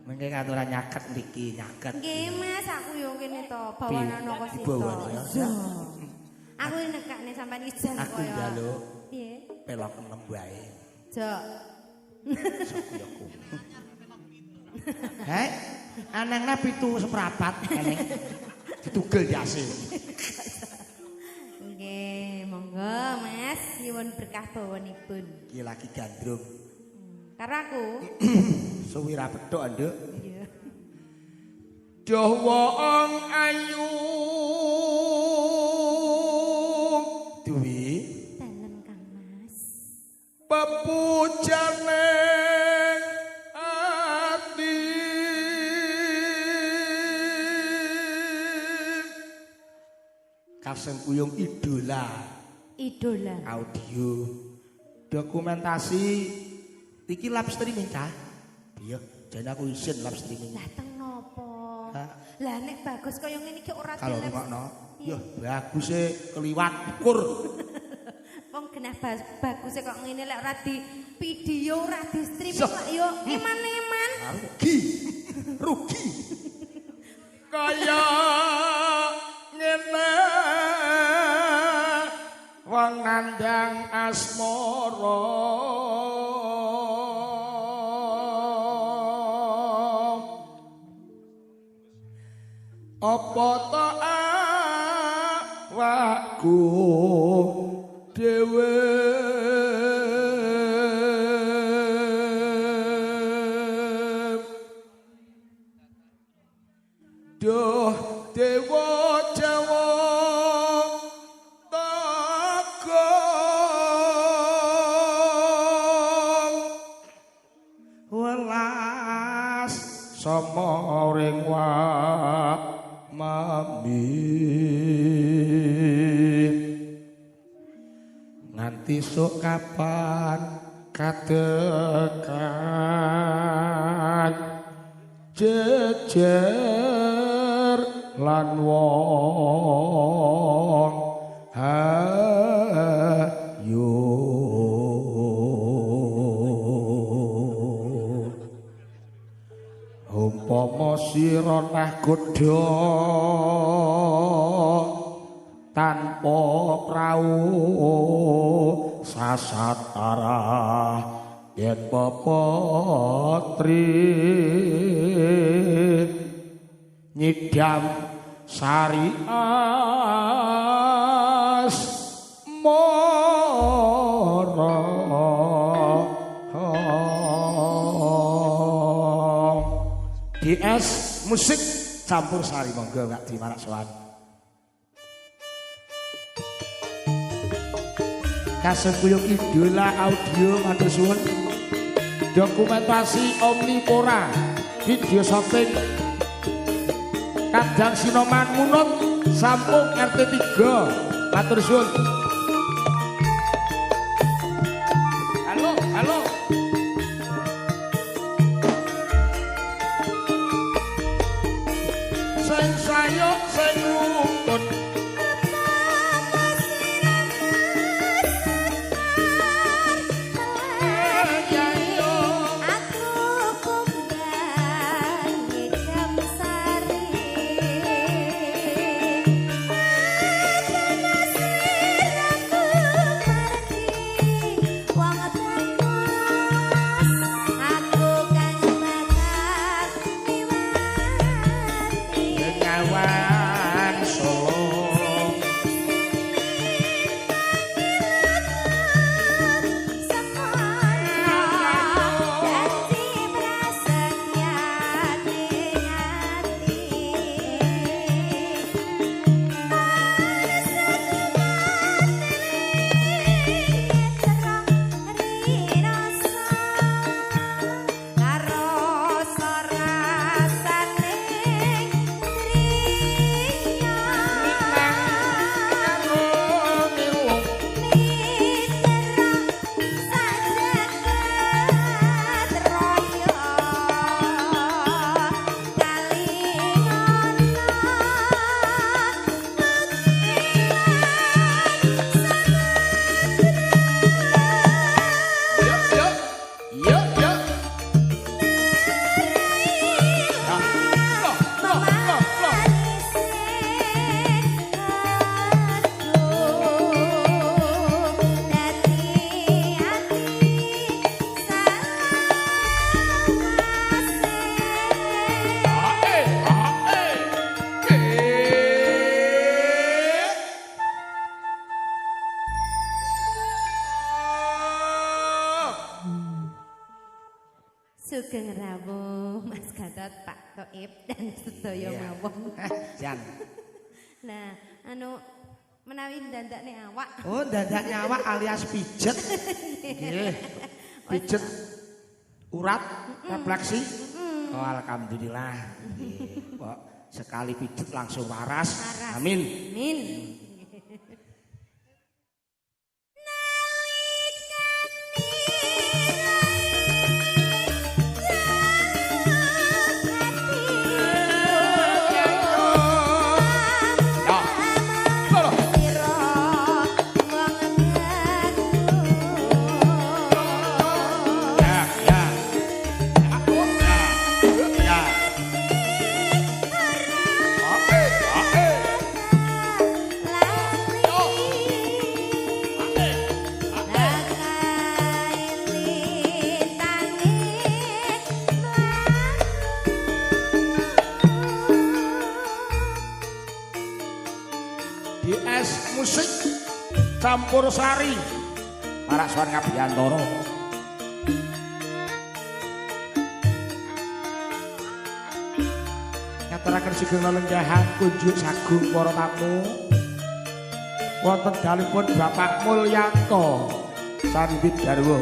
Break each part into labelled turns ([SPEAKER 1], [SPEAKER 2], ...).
[SPEAKER 1] Mengke katuran nyaket mriki, nyaket.
[SPEAKER 2] Nggih, Mas, aku yo kene to, bawana napa sito.
[SPEAKER 1] Bawana.
[SPEAKER 2] Aku nekakne sampean izin kok
[SPEAKER 1] Aku njaluk.
[SPEAKER 2] Piye?
[SPEAKER 1] Pelok 6 wae.
[SPEAKER 2] Jok.
[SPEAKER 1] Sokuyaku. Hei, anengna 7 seprapat aneng. Ditugel jase.
[SPEAKER 2] Nggih, monggo Mas, nyuwun berkah bawanipun.
[SPEAKER 1] Iki lagi gandrung.
[SPEAKER 2] Karo aku.
[SPEAKER 1] Suwira petuk, Nduk.
[SPEAKER 2] Iya.
[SPEAKER 1] Dawa ang ayu. Duwi.
[SPEAKER 2] Dalem Kang Mas.
[SPEAKER 1] Pepujane ati. Kasem Kuyung idola.
[SPEAKER 2] Idola.
[SPEAKER 1] Audio. Dokumentasi iki live streaming cah. Iya, jane aku isin live streaming.
[SPEAKER 2] Lah teng nopo? Lah nek bagus kaya ngene iki ora
[SPEAKER 1] Kalau
[SPEAKER 2] di
[SPEAKER 1] ngono, yo bagus e keliwat ukur.
[SPEAKER 2] Wong genah bagus kok ngene lek ora di video, ora di streaming kok yo eman-eman.
[SPEAKER 1] Rugi. Kaya ngene wong nandang asmara. Apa ta awakku dhewe duh dewa Jawa takon welas sama ring mami nganti sok kapan katekan jejer lan wong hayo umpama sira neh godha tanpa prau sasatara yen pepotri nyidam sarias mara DS musik campur sari monggo Kak Dimarak sowan. Kasem Kuyung idola audio matur suwun. Dokumentasi Omnipora video shopping Kadang Sinoman Munut Sampung RT 3 matur suwun. Halo, halo. Sing sayuk sing rukun Bengawan
[SPEAKER 2] Sugeng rawuh Mas Gatot, Pak Toib dan sedaya mawon.
[SPEAKER 1] Jan.
[SPEAKER 2] Nah, menawi ndandakne awak.
[SPEAKER 1] Oh, ndandakne awak alias pijet. Nggih. Pijet urat refleksi. Oh, alhamdulillah. Nggih, kok sekali pijet langsung waras. Amin.
[SPEAKER 2] Amin.
[SPEAKER 1] Musik campur sari para Swan Ngabiyantara ngaturaken sugeng lelenggahan kunjuk sagung para tamu wonten dalipun Bapak Mulyanto Sandit Garwa.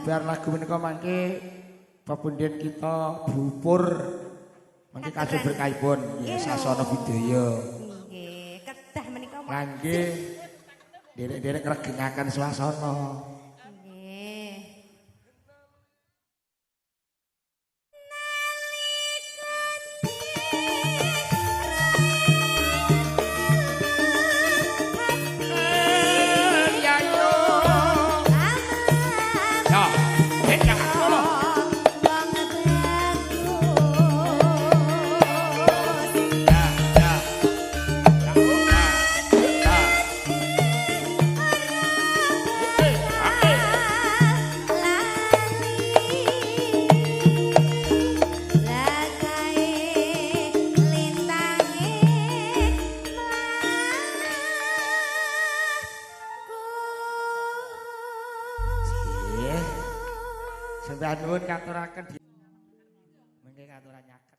[SPEAKER 1] Biar lagu menika mangke pepundhen kita bupur mangke kados berkahipun ya sasana budaya.
[SPEAKER 2] Nggih, kedah menika
[SPEAKER 1] kangge derek-derek ngregengaken swasana. Nuwun katuraken mengke katuran nyaket.